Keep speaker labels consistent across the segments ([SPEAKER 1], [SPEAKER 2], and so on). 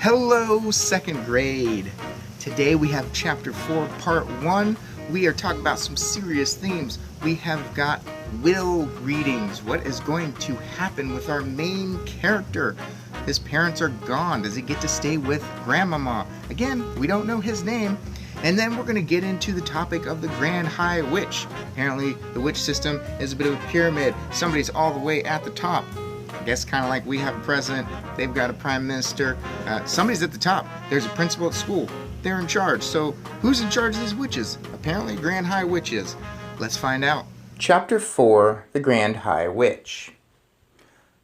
[SPEAKER 1] Hello, second grade. Today we have chapter 4, part 1. We are talking about some serious themes. We have got will readings. What is going to happen with our main character? His parents are gone. Does he get to stay with Grandmama? Again, we don't know his name. And then we're going to get into the topic of the Grand High Witch. Apparently, the witch system is a bit of a pyramid. Somebody's all the way at the top. I guess kind of like we have a president, they've got a prime minister. Somebody's at the top. There's a principal at school. They're in charge. So who's in charge of these witches? Apparently Grand High Witch is. Let's find out.
[SPEAKER 2] Chapter 4, The Grand High Witch.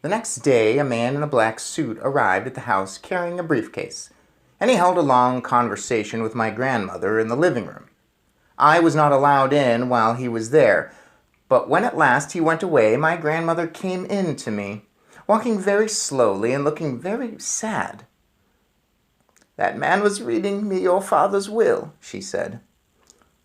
[SPEAKER 2] The next day, a man in a black suit arrived at the house carrying a briefcase, and he held a long conversation with my grandmother in the living room. I was not allowed in while he was there, but when at last he went away, my grandmother came in to me, walking very slowly and looking very sad. "That man was reading me your father's will," she said.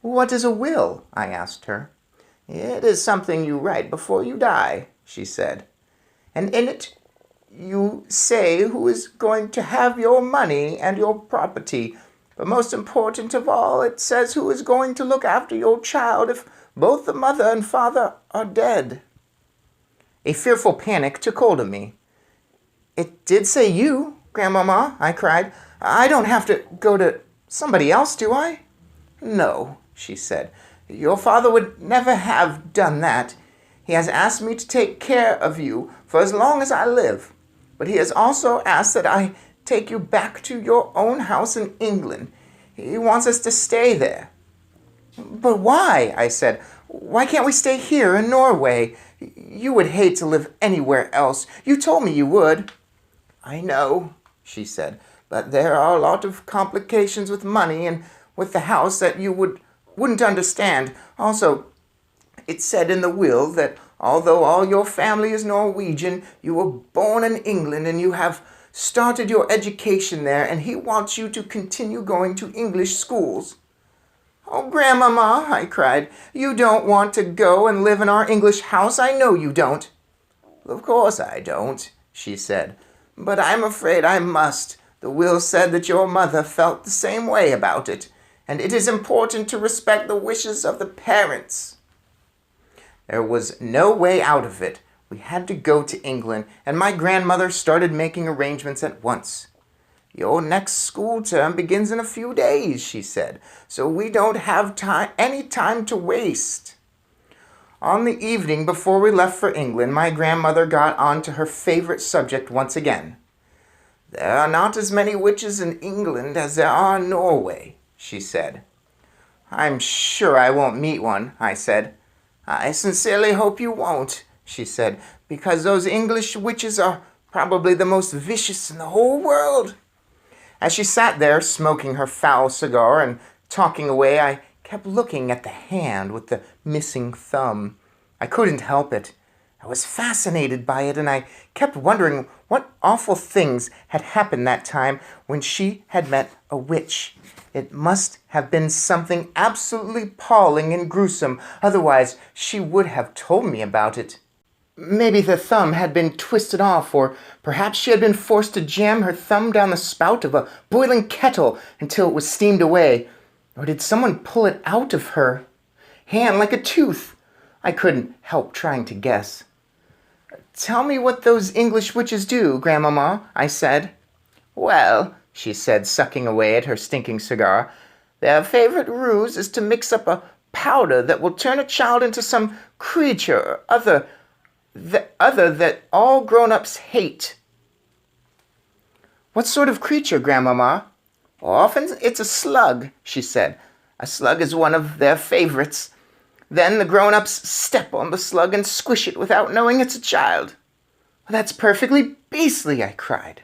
[SPEAKER 2] "What is a will?" I asked her. "It is something you write before you die," she said. "And in it you say who is going to have your money and your property. But most important of all, it says who is going to look after your child if both the mother and father are dead." A fearful panic took hold of me. "It did say you, Grandmama," I cried. "I don't have to go to somebody else, do I?" "No," she said. "Your father would never have done that. He has asked me to take care of you for as long as I live. But he has also asked that I take you back to your own house in England. He wants us to stay there." "But why?" I said. "Why can't we stay here in Norway? You would hate to live anywhere else. You told me you would." "I know," she said, "but there are a lot of complications with money and with the house that you wouldn't understand. Also, it said in the will that although all your family is Norwegian, you were born in England and you have started your education there, and he wants you to continue going to English schools." "Oh, Grandmama," I cried, "you don't want to go and live in our English house. I know you don't." "Of course I don't," she said, "but I'm afraid I must. The will said that your mother felt the same way about it, and it is important to respect the wishes of the parents." There was no way out of it. We had to go to England, and my grandmother started making arrangements at once. "Your next school term begins in a few days," she said, "so we don't have any time to waste." On the evening before we left for England, my grandmother got on to her favorite subject once again. "There are not as many witches in England as there are in Norway," she said. "I'm sure I won't meet one," I said. "I sincerely hope you won't," she said, "because those English witches are probably the most vicious in the whole world." As she sat there, smoking her foul cigar and talking away, I kept looking at the hand with the missing thumb. I couldn't help it. I was fascinated by it, and I kept wondering what awful things had happened that time when she had met a witch. It must have been something absolutely appalling and gruesome, otherwise she would have told me about it. Maybe the thumb had been twisted off, or perhaps she had been forced to jam her thumb down the spout of a boiling kettle until it was steamed away. Or did someone pull it out of her hand like a tooth? I couldn't help trying to guess. "Tell me what those English witches do, Grandmama," I said. "Well," she said, sucking away at her stinking cigar, "their favorite ruse is to mix up a powder that will turn a child into some creature or other that all grown-ups hate." "What sort of creature, Grandmama?" "Often it's a slug," she said. "A slug is one of their favorites. Then the grown-ups step on the slug and squish it without knowing it's a child." "That's perfectly beastly," I cried.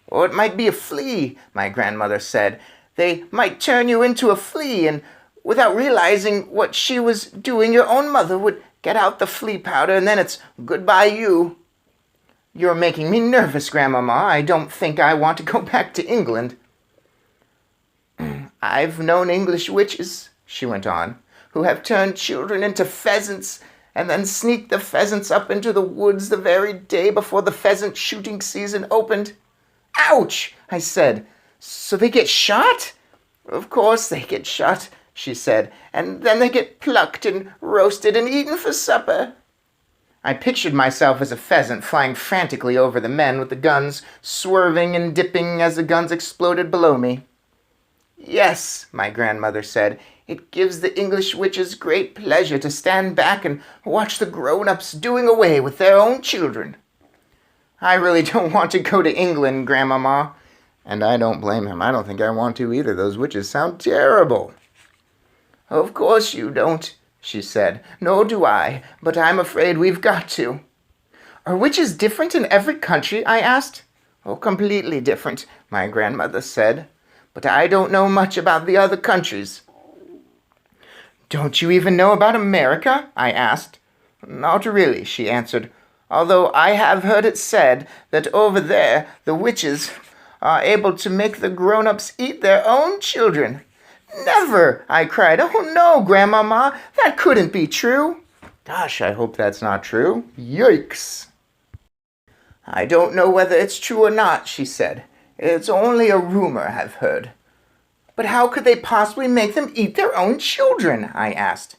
[SPEAKER 2] "Or it might be a flea," my grandmother said. "They might turn you into a flea, and without realizing what she was doing, your own mother would get out the flea powder, and then it's goodbye you." "You're making me nervous, Grandmama. I don't think I want to go back to England." "I've known English witches," she went on, "who have turned children into pheasants and then sneaked the pheasants up into the woods the very day before the pheasant shooting season opened. Ouch, I said. So they get shot? Of course they get shot, she said, and then they get plucked and roasted and eaten for supper. I pictured myself as a pheasant flying frantically over the men with the guns, swerving and dipping as the guns exploded below me. Yes, my grandmother said, it gives the English witches great pleasure to stand back and watch the grown-ups doing away with their own children. I really don't want to go to England, Grandmama. And I don't blame him. I don't think I want to either. Those witches sound terrible. Of course you don't, she said. Nor do I, but I'm afraid we've got to. Are witches different in every country? I asked. Oh, completely different, my grandmother said. But I don't know much about the other countries. Don't you even know about America? I asked. Not really, she answered, although I have heard it said that over there the witches are able to make the grown-ups eat their own children. Never, I cried. Oh no, Grandmama, that couldn't be true. Gosh, I hope that's not true. Yikes. I don't know whether it's true or not, she said. It's only a rumor I've heard. But how could they possibly make them eat their own children? I asked.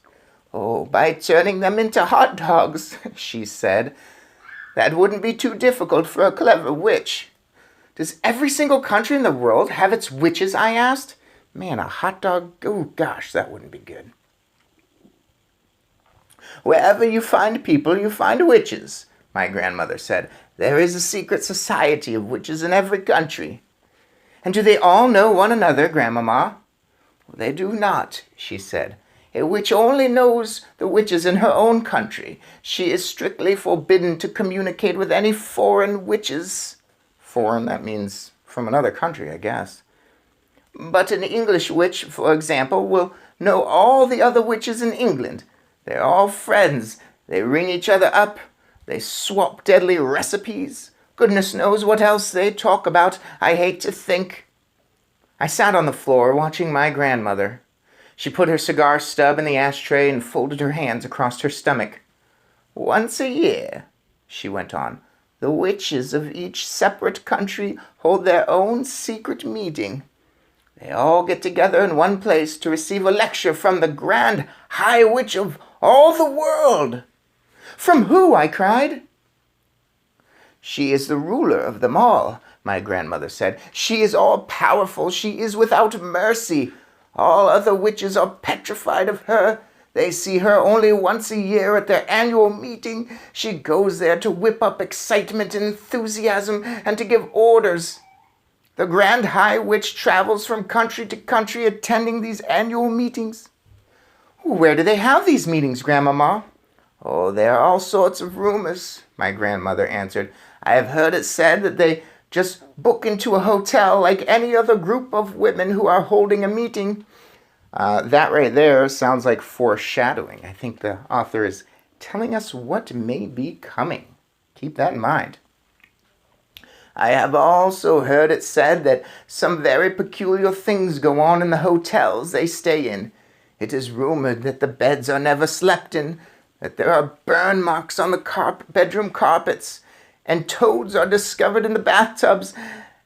[SPEAKER 2] Oh, by turning them into hot dogs, she said. That wouldn't be too difficult for a clever witch. Does every single country in the world have its witches? I asked. Man, a hot dog, oh gosh, that wouldn't be good. Wherever you find people, you find witches, my grandmother said. There is a secret society of witches in every country. And do they all know one another, Grandmama? They do not, she said. A witch only knows the witches in her own country. She is strictly forbidden to communicate with any foreign witches. Foreign, that means from another country, I guess. But an English witch, for example, will know all the other witches in England. They're all friends. They ring each other up. They swap deadly recipes. Goodness knows what else they talk about. I hate to think. I sat on the floor watching my grandmother. She put her cigar stub in the ashtray and folded her hands across her stomach. Once a year, she went on, the witches of each separate country hold their own secret meeting. They all get together in one place to receive a lecture from the grand high witch of all the world. From who? I cried. She is the ruler of them all, my grandmother said. She is all-powerful. She is without mercy. All other witches are petrified of her. They see her only once a year at their annual meeting. She goes there to whip up excitement and enthusiasm and to give orders. The Grand High Witch travels from country to country attending these annual meetings. Where do they have these meetings, Grandmama? Oh, there are all sorts of rumors, my grandmother answered. I have heard it said that they just book into a hotel like any other group of women who are holding a meeting. That right there sounds like foreshadowing. I think the author is telling us what may be coming. Keep that in mind. I have also heard it said that some very peculiar things go on in the hotels they stay in. It is rumored that the beds are never slept in, that there are burn marks on the bedroom carpets, and toads are discovered in the bathtubs,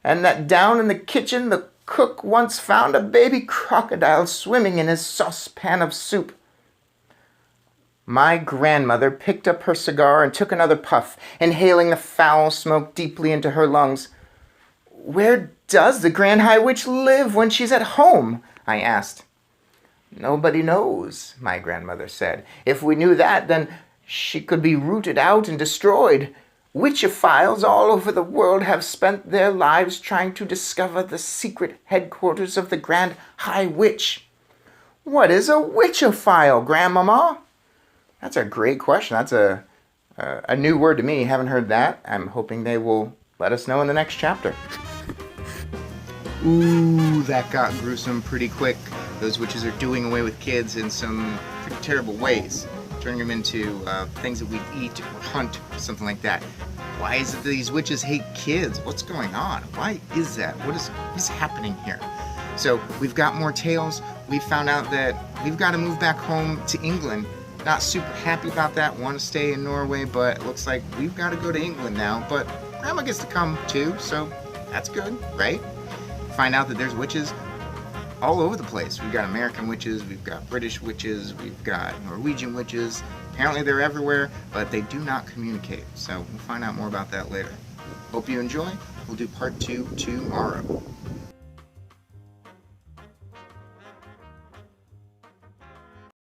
[SPEAKER 2] and that down in the kitchen the cook once found a baby crocodile swimming in his saucepan of soup. My grandmother picked up her cigar and took another puff, inhaling the foul smoke deeply into her lungs. Where does the Grand High Witch live when she's at home? I asked. Nobody knows, my grandmother said. If we knew that, then she could be rooted out and destroyed. Witchophiles all over the world have spent their lives trying to discover the secret headquarters of the Grand High Witch. What is a witchophile, Grandmama? That's a great question. That's a new word to me. Haven't heard that. I'm hoping they will let us know in the next chapter.
[SPEAKER 1] Ooh, that got gruesome pretty quick. Those witches are doing away with kids in some pretty terrible ways, turning them into things that we eat or hunt, something like that. Why is it that these witches hate kids? What's going on? Why is that? What is happening here? So we've got more tales. We found out that we've got to move back home to England. Not super happy about that. Want to stay in Norway, but it looks like we've got to go to England now. But Grandma gets to come too, so That's good, right? Find out that there's witches all over the place. We've got American witches, we've got British witches, we've got Norwegian witches. Apparently they're everywhere, but they do not communicate. So we'll find out more about that later. Hope you enjoy. We'll do part 2 tomorrow.